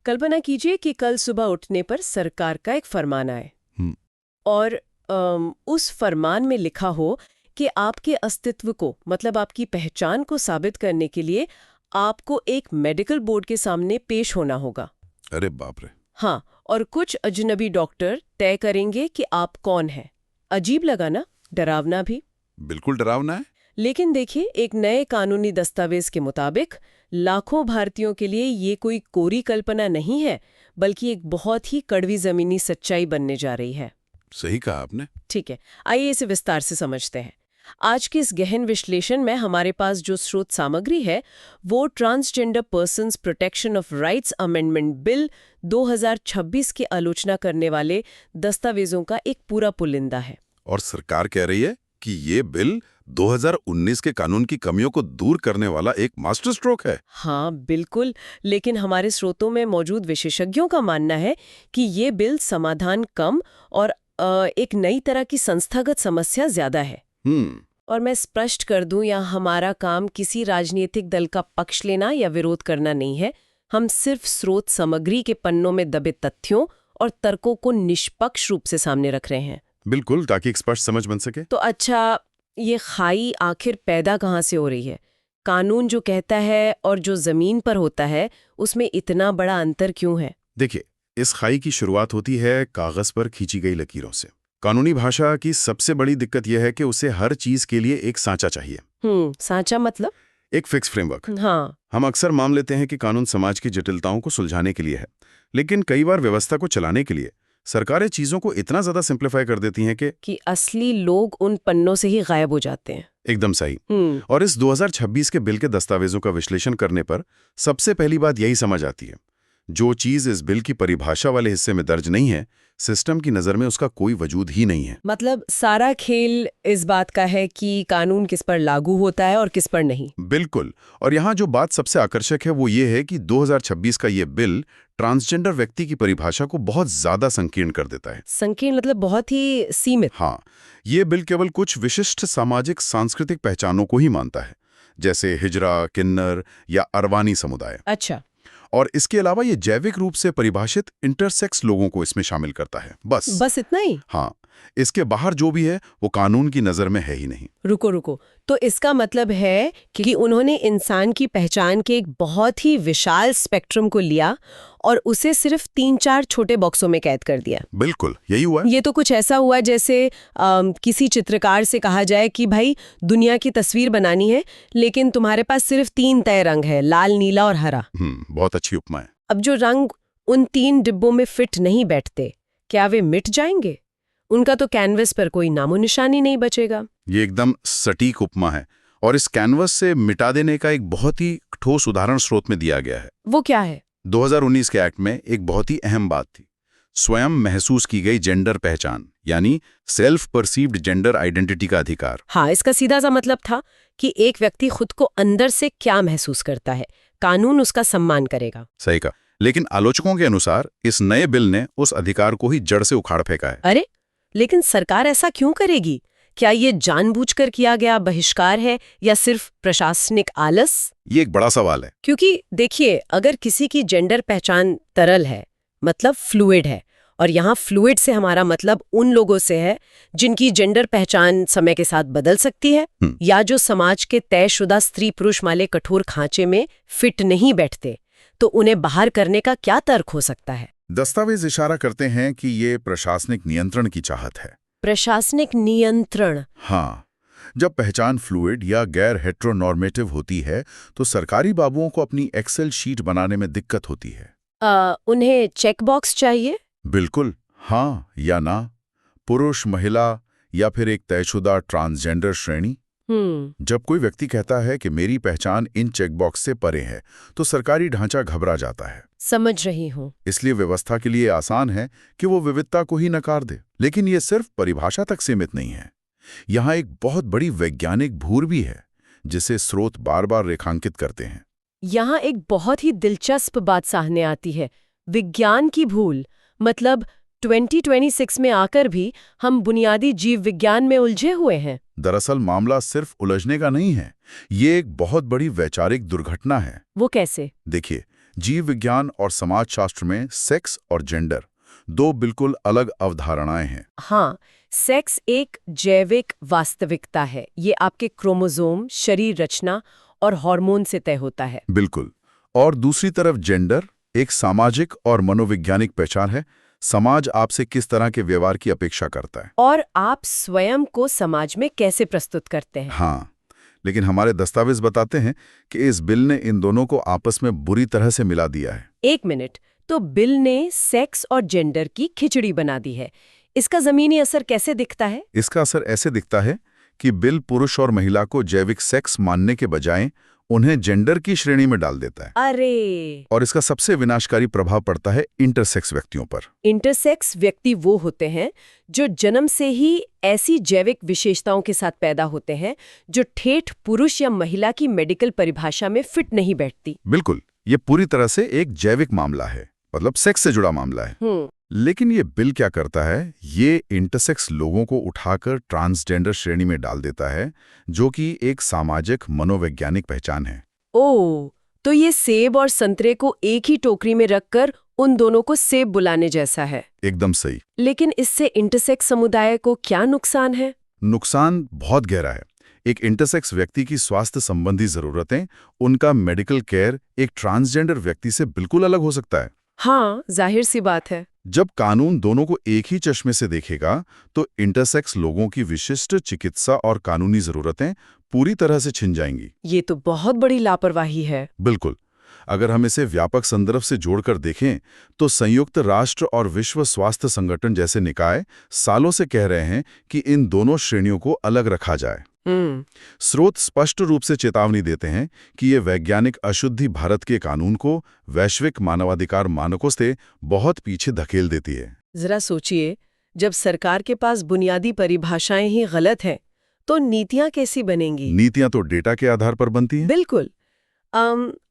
कल्पना कीजिए कि कल सुबह उठने पर सरकार का एक फरमान आए हम्म, और उस फरमान में लिखा हो कि आपके अस्तित्व को मतलब आपकी पहचान को साबित करने के लिए आपको एक मेडिकल बोर्ड के सामने पेश होना होगा। अरे बाप रे। हाँ, और कुछ अजनबी डॉक्टर तय करेंगे कि आप कौन हैं। अजीब लगा ना, डरावना भी। बिल्कुल डरावना है। लेकिन देखिए, एक नए कानूनी दस्तावेज के मुताबिक लाखों भारतीयों के लिए ये कोई कोरी कल्पना नहीं है, बल्कि एक बहुत ही कड़वी जमीनी सच्चाई बनने जा रही है। सही कहा आपने। ठीक है, आइए इसे विस्तार से समझते हैं। आज के इस गहन विश्लेषण में हमारे पास जो स्रोत सामग्री है वो transgender persons protection of rights amendment bill 2026 की आलोचना करने वाले दस्तावेजों का एक पूरा पुलिंदा है। और सरकार कह रही है कि ये बिल 2019 के कानून की कमियों को दूर करने वाला एक मास्टर स्ट्रोक है। हाँ बिल्कुल, लेकिन हमारे स्रोतों में मौजूद विशेषज्ञों का मानना है कि ये बिल समाधान कम और एक नई तरह की संस्थागत समस्या ज्यादा है। और मैं स्पष्ट कर दूं, यहाँ हमारा काम किसी राजनीतिक दल का पक्ष लेना या विरोध करना नहीं है। हम सिर्फ स्रोत सामग्री के पन्नों में दबे तथ्यों और तर्कों को निष्पक्ष रूप से सामने रख रहे हैं। बिल्कुल, ताकि एक स्पष्ट समझ बन सके। तो अच्छा, ये खाई आखिर पैदा कहाँ से हो रही है? कानून जो कहता है और जो जमीन पर होता है उसमें इतना बड़ा अंतर क्यों है? देखिए, इस खाई की शुरुआत होती है कागज पर खींची गई लकीरों से। कानूनी भाषा की सबसे बड़ी दिक्कत यह है कि उसे हर चीज के लिए एक सांचा चाहिए। सांचा मतलब? एक फिक्स फ्रेमवर्क। हाँ। हम अक्सर मान लेते हैं कि कानून समाज की जटिलताओं को सुलझाने के लिए है, लेकिन कई बार व्यवस्था को चलाने के लिए सरकारें चीजों को इतना ज्यादा सिंप्लीफाई कर देती हैं कि असली लोग उन पन्नों से ही गायब हो जाते हैं। एकदम सही। और इस 2026 के बिल के दस्तावेजों का विश्लेषण करने पर सबसे पहली बात यही समझ आती है, जो चीज इस बिल की परिभाषा वाले हिस्से में दर्ज नहीं है, सिस्टम की नजर में उसका कोई वजूद ही नहीं है। मतलब सारा खेल इस बात का है कि कानून किस पर लागू होता है और किस पर नहीं। बिल्कुल। और यहाँ जो बात सबसे आकर्षक है वो ये है कि 2026 का ये बिल ट्रांसजेंडर व्यक्ति की परिभाषा को बहुत ज्यादा संकीर्ण कर देता है। संकीर्ण मतलब बहुत ही सीमित। हाँ, ये बिल केवल कुछ विशिष्ट सामाजिक सांस्कृतिक पहचानों को ही मानता है, जैसे हिजरा, किन्नर या अरवानी समुदाय। अच्छा। और इसके अलावा ये जैविक रूप से परिभाषित इंटरसेक्स लोगों को इसमें शामिल करता है। बस इतना ही? हाँ, इसके बाहर जो भी है वो कानून की नजर में है ही नहीं। रुको, तो इसका मतलब है कि उन्होंने इंसान की पहचान के एक बहुत ही विशाल स्पेक्ट्रम को लिया और उसे सिर्फ 3-4 छोटे बॉक्सों में कैद कर दिया। बिल्कुल यही हुआ है। ये तो कुछ ऐसा हुआ जैसे किसी चित्रकार से कहा जाए कि भाई दुनिया की तस्वीर बनानी है, लेकिन तुम्हारे पास सिर्फ 3 तय रंग है, लाल, नीला और हरा। बहुत अच्छी उपमा है। अब जो रंग उन 3 डिब्बों में फिट नहीं बैठते, क्या वे मिट जाएंगे? उनका तो कैनवस पर कोई नामो निशानी नहीं बचेगा। ये एकदम सटीक उपमा है, और इस कैनवस से मिटा देने का एक बहुत ही ठोस उदाहरण स्रोत में दिया गया है। वो क्या है? 2019 के एक्ट में एक बहुत ही अहम बात थी, स्वयं महसूस की गई जेंडर पहचान, यानी सेल्फ परसीव्ड जेंडर आइडेंटिटी का अधिकार। हाँ, इसका सीधा सा मतलब था कि एक व्यक्ति खुद को अंदर से क्या महसूस करता है, कानून उसका सम्मान करेगा। सही कहा। लेकिन आलोचकों के अनुसार इस नए बिल ने उस अधिकार को ही जड़ से उखाड़ फेंका है। अरे, लेकिन सरकार ऐसा क्यों करेगी? क्या ये जानबूझकर किया गया बहिष्कार है या सिर्फ प्रशासनिक आलस? ये एक बड़ा सवाल है। क्योंकि देखिए, अगर किसी की जेंडर पहचान तरल है, मतलब फ्लूइड है, और यहाँ फ्लूइड से हमारा मतलब उन लोगों से है जिनकी जेंडर पहचान समय के साथ बदल सकती है, या जो समाज के तयशुदा स्त्री पुरुष वाले कठोर खांचे में फिट नहीं बैठते, तो उन्हें बाहर करने का क्या तर्क हो सकता है? दस्तावेज इशारा करते हैं कि ये प्रशासनिक नियंत्रण की चाहत है। प्रशासनिक नियंत्रण? हाँ, जब पहचान फ्लूइड या गैर हेट्रोनॉर्मेटिव होती है तो सरकारी बाबुओं को अपनी एक्सेल शीट बनाने में दिक्कत होती है। उन्हें चेक बॉक्स चाहिए? बिल्कुल, हाँ या ना, पुरुष, महिला या फिर एक तयशुदा ट्रांसजेंडर श्रेणी। जब कोई व्यक्ति कहता है कि मेरी पहचान इन चेकबॉक्स से परे है, तो सरकारी ढांचा घबरा जाता है। समझ रही हूँ। इसलिए व्यवस्था के लिए आसान है कि वो विविधता को ही नकार दे। लेकिन ये सिर्फ परिभाषा तक सीमित नहीं है। यहाँ एक बहुत बड़ी वैज्ञानिक भूल भी है, जिसे स्रोत बार बार रेखांकित करते हैं। यहाँ एक बहुत ही दिलचस्प बात सामने आती है, विज्ञान की भूल। मतलब 2026 में आकर भी हम बुनियादी जीव विज्ञान में उलझे हुए हैं। दरअसल मामला सिर्फ उलझने का नहीं है, ये एक बहुत बड़ी वैचारिक दुर्घटना है। वो कैसे? देखिए, जीव विज्ञान और समाजशास्त्र में सेक्स और जेंडर दो बिल्कुल अलग अवधारणाएं हैं। हाँ, सेक्स एक जैविक वास्तविकता है। ये आपके क्रोमोसोम, शरीर रचना और हार्मोन से तय होता है। बिल्कुल। और दूसरी तरफ जेंडर एक सामाजिक और मनोवैज्ञानिक पहचान है। समाज आपसे किस तरह के व्यवहार की अपेक्षा करता है और आप स्वयं को समाज में कैसे प्रस्तुत करते हैं। हाँ, लेकिन हमारे दस्तावेज बताते हैं कि इस बिल ने इन दोनों को आपस में बुरी तरह से मिला दिया है। एक मिनट, तो बिल ने सेक्स और जेंडर की खिचड़ी बना दी है। इसका जमीनी असर कैसे दिखता है? इसका असर ऐसे दिखता है कि बिल पुरुष और महिला को जैविक सेक्स मानने के बजाय उन्हें जेंडर की श्रेणी में डाल देता है। अरे! और इसका सबसे विनाशकारी प्रभाव पड़ता है इंटरसेक्स व्यक्तियों पर। इंटरसेक्स व्यक्ति वो होते हैं जो जन्म से ही ऐसी जैविक विशेषताओं के साथ पैदा होते हैं जो ठेठ पुरुष या महिला की मेडिकल परिभाषा में फिट नहीं बैठती। बिल्कुल, ये पूरी तरह से एक जैविक मामला है, मतलब सेक्स से जुड़ा मामला है। लेकिन ये बिल क्या करता है, ये इंटरसेक्स लोगों को उठाकर ट्रांसजेंडर श्रेणी में डाल देता है, जो कि एक सामाजिक मनोवैज्ञानिक पहचान है। ओह, तो ये सेब और संतरे को एक ही टोकरी में रखकर उन दोनों को सेब बुलाने जैसा है। एकदम सही। लेकिन इससे इंटरसेक्स समुदाय को क्या नुकसान है? नुकसान बहुत गहरा है। एक इंटरसेक्स व्यक्ति की स्वास्थ्य संबंधी जरूरतें, उनका मेडिकल केयर एक ट्रांसजेंडर व्यक्ति से बिल्कुल अलग हो सकता है। हाँ, जाहिर सी बात है। जब कानून दोनों को एक ही चश्मे से देखेगा तो इंटरसेक्स लोगों की विशिष्ट चिकित्सा और कानूनी जरूरतें पूरी तरह से छिन जाएंगी। ये तो बहुत बड़ी लापरवाही है। बिल्कुल। अगर हम इसे व्यापक संदर्भ से जोड़कर देखें तो संयुक्त राष्ट्र और विश्व स्वास्थ्य संगठन जैसे निकाय सालों से कह रहे हैं कि इन दोनों श्रेणियों को अलग रखा जाए। स्रोत स्पष्ट रूप से चेतावनी देते हैं कि ये वैज्ञानिक अशुद्धि भारत के कानून को वैश्विक मानवाधिकार मानकों से बहुत पीछे धकेल देती है। जरा सोचिए, जब सरकार के पास बुनियादी परिभाषाएं ही गलत हैं, तो नीतियां कैसी बनेंगी? नीतियां तो डेटा के आधार पर बनती हैं। बिल्कुल।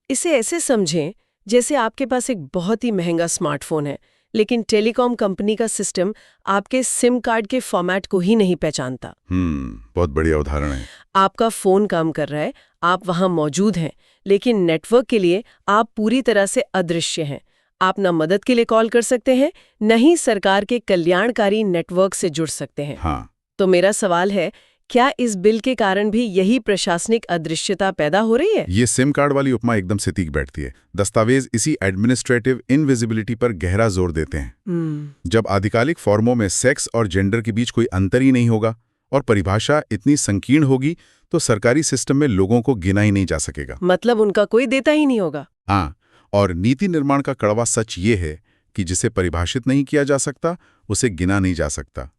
इसे ऐसे समझें जैसे आपके पास एक बहुत ही महंगा स्मार्टफोन है, लेकिन टेलीकॉम कंपनी का सिस्टम आपके सिम कार्ड के फॉर्मेट को ही नहीं पहचानता। बहुत बढ़िया उदाहरण है। आपका फोन काम कर रहा है, आप वहां मौजूद हैं, लेकिन नेटवर्क के लिए आप पूरी तरह से अदृश्य हैं। आप न मदद के लिए कॉल कर सकते हैं, न ही सरकार के कल्याणकारी नेटवर्क से जुड़ सकते हैं। हाँ। तो मेरा सवाल है, क्या इस बिल के कारण भी यही प्रशासनिक अदृश्यता पैदा हो रही है? ये सिम कार्ड वाली उपमा एकदम से तीख बैठती है। दस्तावेज इसी एडमिनिस्ट्रेटिव इनविजिबिलिटी पर गहरा जोर देते हैं। जब आधिकारिक फॉर्मों में सेक्स और जेंडर के बीच कोई अंतर ही नहीं होगा और परिभाषा इतनी संकीर्ण होगी तो सरकारी सिस्टम में लोगों को गिना ही नहीं जा सकेगा। मतलब उनका कोई देता ही नहीं होगा। हाँ, और नीति निर्माण का कड़वा सच ये है कि जिसे परिभाषित नहीं किया जा सकता उसे गिना नहीं जा सकता,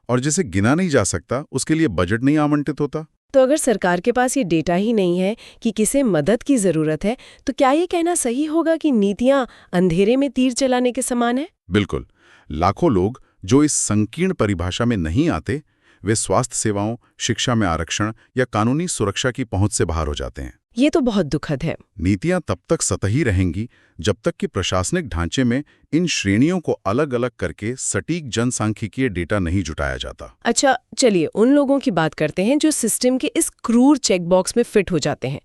और जिसे गिना नहीं जा सकता उसके लिए बजट नहीं आवंटित होता। तो अगर सरकार के पास ये डेटा ही नहीं है कि किसे मदद की जरूरत है, तो क्या ये कहना सही होगा कि नीतियां अंधेरे में तीर चलाने के समान है? बिल्कुल। लाखों लोग जो इस संकीर्ण परिभाषा में नहीं आते, वे स्वास्थ्य सेवाओं, शिक्षा में आरक्षण या कानूनी सुरक्षा की पहुंच से बाहर हो जाते हैं। ये तो बहुत दुखद है। नीतियां तब तक सतही रहेंगी जब तक कि प्रशासनिक ढांचे में इन श्रेणियों को अलग अलग करके सटीक जनसांख्यिकीय डेटा नहीं जुटाया जाता। अच्छा, चलिए उन लोगों की बात करते हैं जो सिस्टम के इस क्रूर चेकबॉक्स में फिट हो जाते हैं,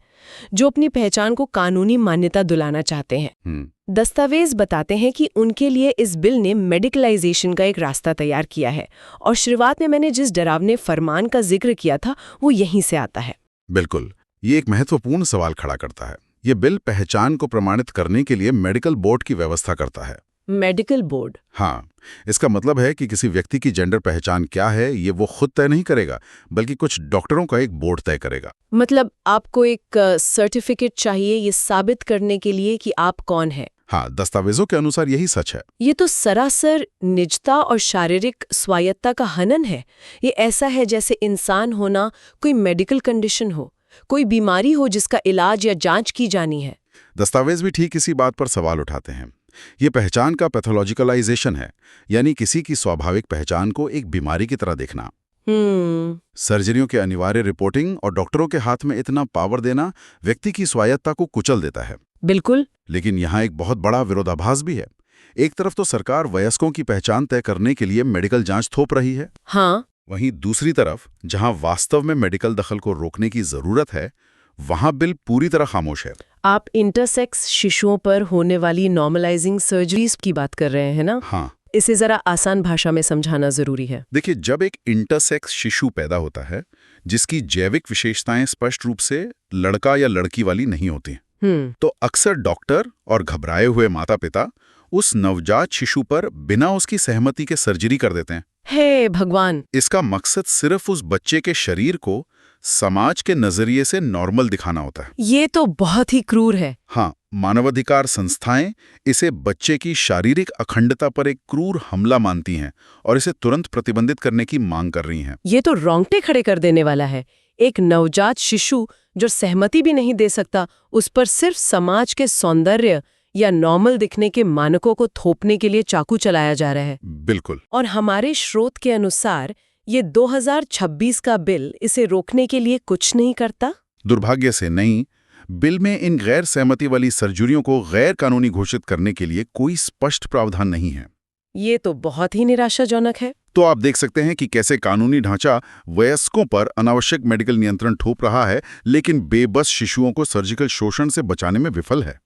जो अपनी पहचान को कानूनी मान्यता दिलाना चाहते हैं। दस्तावेज बताते हैं कि उनके लिए इस बिल ने मेडिकलाइजेशन का एक रास्ता तैयार किया है, और शुरुआत में मैंने जिस डरावने फरमान का जिक्र किया था वो यहीं से आता है। बिल्कुल। ये एक महत्वपूर्ण सवाल खड़ा करता है। ये बिल पहचान को प्रमाणित करने के लिए मेडिकल बोर्ड की व्यवस्था करता है। Medical board? हाँ, इसका मतलब है कि किसी व्यक्ति की जेंडर पहचान क्या है ये वो खुद तय नहीं करेगा, बल्कि कुछ डॉक्टरों का एक बोर्ड तय करेगा। मतलब आपको एक सर्टिफिकेट चाहिए ये साबित करने के लिए कि आप कौन हैं? हाँ, दस्तावेजों के अनुसार यही सच है। ये तो सरासर निजता और शारीरिक स्वायत्ता का हनन है। ये ऐसा है जैसे इंसान होना कोई मेडिकल कंडीशन हो, कोई बीमारी हो जिसका इलाज या जांच की जानी है। दस्तावेज भी ठीक इसी बात पर सवाल उठाते हैं। ये पहचान का पैथोलॉजिकलाइजेशन है, यानी किसी की स्वाभाविक पहचान को एक बीमारी की तरह देखना। सर्जरियों के अनिवार्य रिपोर्टिंग और डॉक्टरों के हाथ में इतना पावर देना व्यक्ति की स्वायत्ता को कुचल देता है। बिल्कुल। लेकिन यहाँ एक बहुत बड़ा विरोधाभास भी है। एक तरफ तो सरकार वयस्कों की पहचान तय करने के लिए मेडिकल जांच थोप रही है। हाँ। वहीं दूसरी तरफ जहां वास्तव में मेडिकल दखल को रोकने की जरूरत है, वहां बिल पूरी तरह खामोश है। आप इंटरसेक्स शिशुओं पर होने वाली नॉर्मलाइजिंग सर्जरीज की बात कर रहे हैं ना? हाँ। इसे जरा आसान भाषा में समझाना जरूरी है। देखिए, जब एक इंटरसेक्स शिशु पैदा होता है जिसकी जैविक विशेषताएं स्पष्ट रूप से लड़का या लड़की वाली नहीं होती, तो अक्सर डॉक्टर और घबराए हुए माता पिता उस नवजात शिशु पर बिना उसकी सहमति के सर्जरी कर देते हैं। हे भगवान! इसका मकसद सिर्फ उस बच्चे के शरीर को समाज के नजरिए से नॉर्मल दिखाना होता है। ये तो बहुत ही क्रूर है। हाँ, मानवाधिकार संस्थाएं इसे बच्चे की शारीरिक अखंडता पर एक क्रूर हमला मानती हैं और इसे तुरंत प्रतिबंधित करने की मांग कर रही हैं। ये तो रोंगटे खड़े कर देने वाला है। एक नवजात शिशु जो सहमति भी नहीं दे सकता, उस पर सिर्फ समाज के सौंदर्य या नॉर्मल दिखने के मानकों को थोपने के लिए चाकू चलाया जा रहा है। बिल्कुल। और हमारे स्रोत के अनुसार ये 2026 का बिल इसे रोकने के लिए कुछ नहीं करता। दुर्भाग्य से नहीं। बिल में इन गैर सहमति वाली सर्जरियों को गैर कानूनी घोषित करने के लिए कोई स्पष्ट प्रावधान नहीं है। ये तो बहुत ही निराशाजनक है। तो आप देख सकते हैं कि कैसे कानूनी ढांचा वयस्कों पर अनावश्यक मेडिकल नियंत्रण थोप रहा है, लेकिन बेबस शिशुओं को सर्जिकल शोषण से बचाने में विफल है।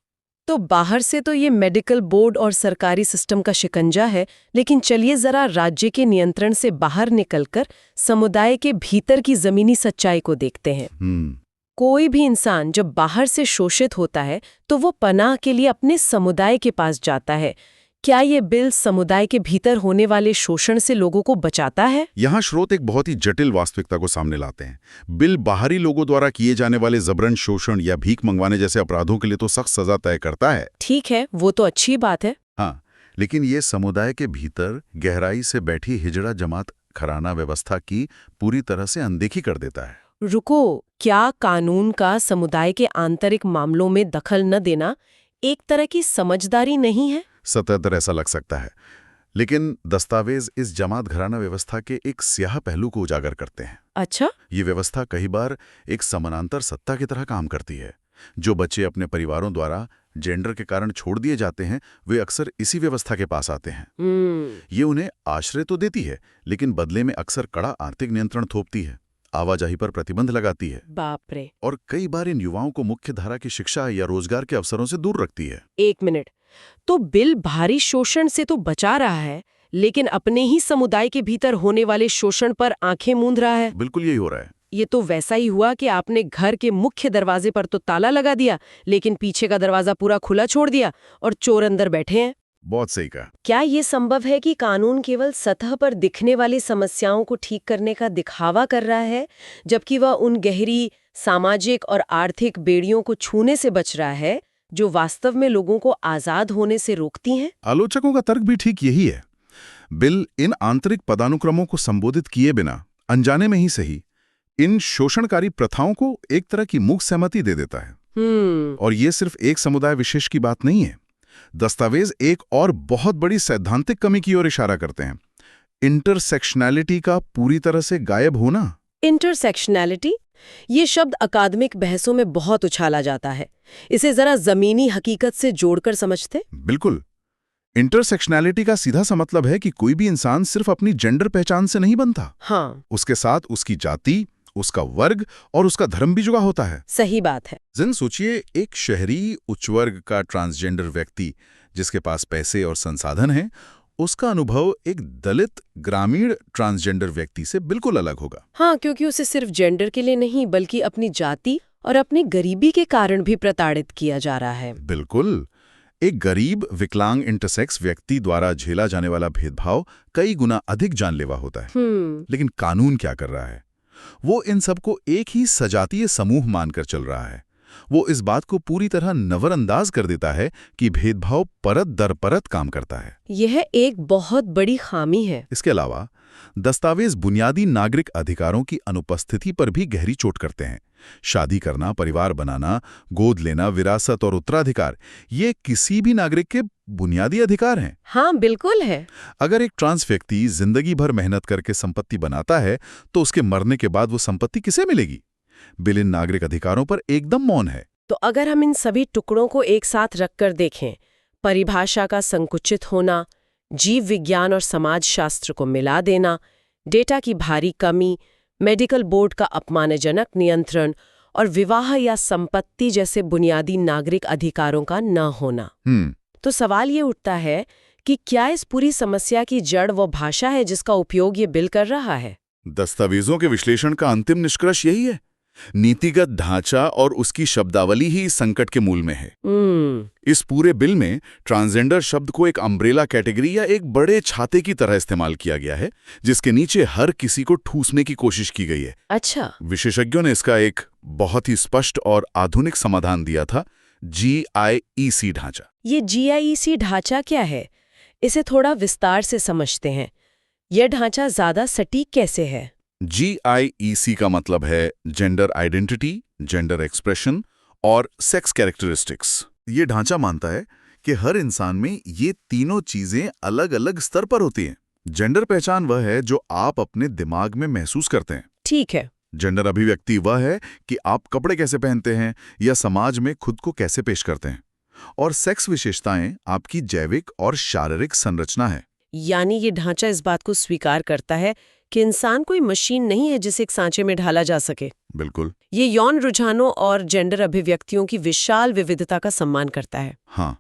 तो बाहर से तो ये मेडिकल बोर्ड और सरकारी सिस्टम का शिकंजा है, लेकिन चलिए जरा राज्य के नियंत्रण से बाहर निकलकर समुदाय के भीतर की जमीनी सच्चाई को देखते हैं। कोई भी इंसान जब बाहर से शोषित होता है तो वो पनाह के लिए अपने समुदाय के पास जाता है। क्या ये बिल समुदाय के भीतर होने वाले शोषण से लोगों को बचाता है? यहाँ स्रोत एक बहुत ही जटिल वास्तविकता को सामने लाते हैं। बिल बाहरी लोगों द्वारा किए जाने वाले जबरन शोषण या भीख मंगवाने जैसे अपराधों के लिए तो सख्त सजा तय करता है। ठीक है, वो तो अच्छी बात है। हाँ, लेकिन ये समुदाय के भीतर गहराई से बैठी हिजड़ा जमात घराना व्यवस्था की पूरी तरह से अनदेखी कर देता है। रुको, क्या कानून का समुदाय के आंतरिक मामलों में दखल न देना एक तरह की समझदारी नहीं है? सतहत्तर ऐसा लग सकता है, लेकिन दस्तावेज इस जमात घराना व्यवस्था के एक स्याह पहलू को उजागर करते हैं। अच्छा? ये व्यवस्था कई बार एक समानांतर सत्ता की तरह काम करती है। जो बच्चे अपने परिवारों द्वारा जेंडर के कारण छोड़ दिए जाते हैं, वे अक्सर इसी व्यवस्था के पास आते हैं। ये उन्हें आश्रय तो देती है, लेकिन बदले में अक्सर कड़ा आर्थिक नियंत्रण थोपती है, आवाजाही पर प्रतिबंध लगाती है। बाप रे! और कई बार इन युवाओं को मुख्य धारा की शिक्षा या रोजगार के अवसरों से दूर रखती है। एक मिनट, तो बिल भारी शोषण से तो बचा रहा है, लेकिन अपने ही समुदाय के भीतर होने वाले शोषण पर आंखें मूंद रहा है। बिल्कुल यही हो रहा है। ये तो वैसा ही हुआ कि आपने घर के मुख्य दरवाजे पर तो ताला लगा दिया, लेकिन पीछे का दरवाजा पूरा खुला छोड़ दिया और चोर अंदर बैठे हैं। बहुत सही कहा। क्या ये संभव है कि कानून केवल सतह पर दिखने वाली समस्याओं को ठीक करने का दिखावा कर रहा है, जबकि वह उन गहरी सामाजिक और आर्थिक बेड़ियों को छूने से बच रहा है जो वास्तव में लोगों को आजाद होने से रोकती हैं? आलोचकों का तर्क भी ठीक यही है। बिल इन आंतरिक पदानुक्रमों को संबोधित किए बिना, अनजाने में ही सही, इन शोषणकारी प्रथाओं को एक तरह की मूक सहमति दे देता है। और ये सिर्फ एक समुदाय विशेष की बात नहीं है। दस्तावेज एक और बहुत बड़ी सैद्धांतिक कमी की ओर इशारा करते हैं, इंटरसेक्शनैलिटी का पूरी तरह से गायब होना। इंटरसेक्शनैलिटी? ये शब्द अकादमिक बहसों में बहुत उछाला जाता है। इसे जरा जमीनी हकीकत से जोड़कर समझते। बिल्कुल। इंटरसेक्शनैलिटी का सीधा सा मतलब है कि कोई भी इंसान सिर्फ अपनी जेंडर पहचान से नहीं बनता। हाँ। उसके साथ उसकी जाति, उसका वर्ग और उसका धर्म भी जुड़ा होता है। सही बात है। जन सोचिए, एक शहरी उच्च वर्ग का ट्रांसजेंडर व्यक्ति जिसके पास पैसे और संसाधन हैं, उसका अनुभव एक दलित ग्रामीण ट्रांसजेंडर व्यक्ति से बिल्कुल अलग होगा। हाँ, क्योंकि उसे सिर्फ जेंडर के लिए नहीं बल्कि अपनी जाति और अपनी गरीबी के कारण भी प्रताड़ित किया जा रहा है। बिल्कुल। एक गरीब विकलांग इंटरसेक्स व्यक्ति द्वारा झेला जाने वाला भेदभाव कई गुना अधिक जानलेवा होता है। लेकिन कानून क्या कर रहा है? वो इन सबको एक ही सजातीय समूह मानकर चल रहा है। वो इस बात को पूरी तरह नजरअंदाज कर देता है कि भेदभाव परत दर परत काम करता है। यह एक बहुत बड़ी खामी है। इसके अलावा दस्तावेज बुनियादी नागरिक अधिकारों की अनुपस्थिति पर भी गहरी चोट करते हैं। शादी करना, परिवार बनाना, गोद लेना, विरासत और उत्तराधिकार, ये किसी भी नागरिक के बुनियादी अधिकार हैं। हाँ, बिल्कुल है। अगर एक ट्रांस व्यक्ति जिंदगी भर मेहनत करके संपत्ति बनाता है, तो उसके मरने के बाद वो संपत्ति किसे मिलेगी? बिल इन नागरिक अधिकारों पर एकदम मौन है। तो अगर हम इन सभी टुकड़ों को एक साथ रखकर देखें, परिभाषा का संकुचित होना, जीव विज्ञान और समाज शास्त्र को मिला देना, डेटा की भारी कमी, मेडिकल बोर्ड का अपमानजनक नियंत्रण और विवाह या संपत्ति जैसे बुनियादी नागरिक अधिकारों का न होना। तो सवाल ये उठता है कि क्या इस पूरी समस्या की जड़ वो भाषा है जिसका उपयोग ये बिल कर रहा है? दस्तावेजों के विश्लेषण का अंतिम निष्कर्ष यही है। नीतिगत ढांचा और उसकी शब्दावली ही इस संकट के मूल में है। इस पूरे बिल में ट्रांसजेंडर शब्द को एक अम्ब्रेला कैटेगरी या एक बड़े छाते की तरह इस्तेमाल किया गया है, जिसके नीचे हर किसी को ठूसने की कोशिश की गई है। अच्छा। विशेषज्ञों ने इसका एक बहुत ही स्पष्ट और आधुनिक समाधान दिया था, GIEC ढांचा। ये GIEC ढांचा क्या है? इसे थोड़ा विस्तार से समझते हैं। यह ढांचा ज्यादा सटीक कैसे है? GIEC का मतलब है जेंडर आइडेंटिटी, जेंडर एक्सप्रेशन और सेक्स कैरेक्टरिस्टिक्स। ये ढांचा मानता है कि हर इंसान में ये तीनों चीजें अलग अलग स्तर पर होती हैं। जेंडर पहचान वह है जो आप अपने दिमाग में महसूस करते हैं। ठीक है। जेंडर अभिव्यक्ति वह है कि आप कपड़े कैसे पहनते हैं या समाज में खुद को कैसे पेश करते हैं। और सेक्स विशेषताएं आपकी जैविक और शारीरिक संरचना है। यानी ये ढांचा इस बात को स्वीकार करता है कि इंसान कोई मशीन नहीं है जिसे एक सांचे में ढाला जा सके। बिल्कुल। ये यौन रुझानों और जेंडर अभिव्यक्तियों की विशाल विविधता का सम्मान करता है। हाँ,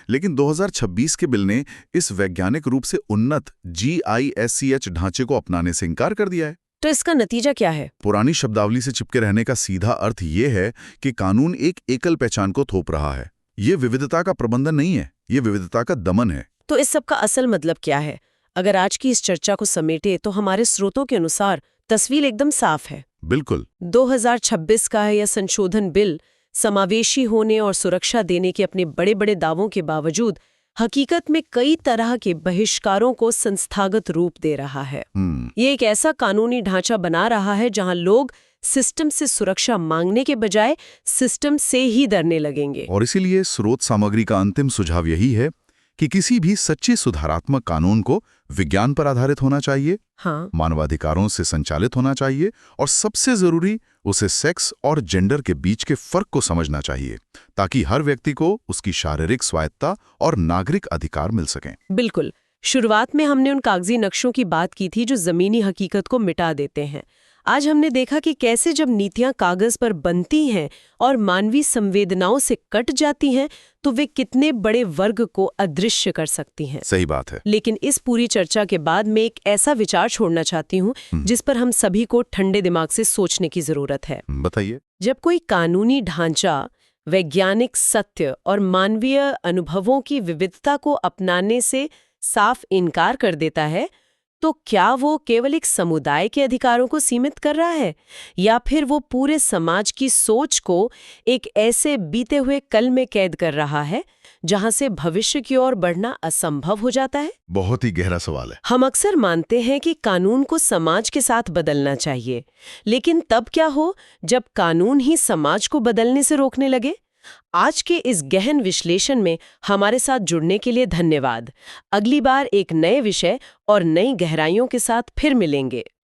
लेकिन 2026 के बिल ने इस वैज्ञानिक रूप से उन्नत GISCH ढांचे को अपनाने से इनकार कर दिया है। तो इसका नतीजा क्या है? पुरानी शब्दावली से चिपके रहने का सीधा अर्थ ये है कि कानून एक एकल पहचान को थोप रहा है। ये विविधता का प्रबंधन नहीं है, ये विविधता का दमन है। तो इस सब का असल मतलब क्या है? अगर आज की इस चर्चा को समेटे तो हमारे स्रोतों के अनुसार तस्वीर एकदम साफ है। बिल्कुल। 2026 का है यह संशोधन बिल समावेशी होने और सुरक्षा देने के अपने बड़े बड़े दावों के बावजूद हकीकत में कई तरह के बहिष्कारों को संस्थागत रूप दे रहा है। ये एक ऐसा कानूनी ढांचा बना रहा है जहां लोग सिस्टम से सुरक्षा मांगने के बजाय सिस्टम से ही डरने लगेंगे। और इसीलिए स्रोत सामग्री का अंतिम सुझाव यही है कि किसी भी सच्चे सुधारात्मक कानून को विज्ञान पर आधारित होना चाहिए, हाँ, मानवाधिकारों से संचालित होना चाहिए और सबसे जरूरी उसे सेक्स और जेंडर के बीच के फर्क को समझना चाहिए, ताकि हर व्यक्ति को उसकी शारीरिक स्वायत्ता और नागरिक अधिकार मिल सकें। बिल्कुल। शुरुआत में हमने उन कागजी नक्शों की बात की थी जो जमीनी हकीकत को मिटा देते हैं। आज हमने देखा कि कैसे जब नीतियां कागज पर बनती हैं और मानवीय संवेदनाओं से कट जाती हैं तो वे कितने बड़े वर्ग को अदृश्य कर सकती हैं। सही बात है। लेकिन इस पूरी चर्चा के बाद मैं एक ऐसा विचार छोड़ना चाहती हूँ जिस पर हम सभी को ठंडे दिमाग से सोचने की जरूरत है। बताइए। जब कोई कानूनी ढांचा वैज्ञानिक सत्य और मानवीय अनुभवों की विविधता को अपनाने से साफ इनकार कर देता है, तो क्या वो केवल एक समुदाय के अधिकारों को सीमित कर रहा है या फिर वो पूरे समाज की सोच को एक ऐसे बीते हुए कल में कैद कर रहा है जहां से भविष्य की ओर बढ़ना असंभव हो जाता है? बहुत ही गहरा सवाल है। हम अक्सर मानते हैं कि कानून को समाज के साथ बदलना चाहिए, लेकिन तब क्या हो जब कानून ही समाज को बदलने से रोकने लगे? आज के इस गहन विश्लेषण में हमारे साथ जुड़ने के लिए धन्यवाद। अगली बार एक नए विषय और नई गहराइयों के साथ फिर मिलेंगे।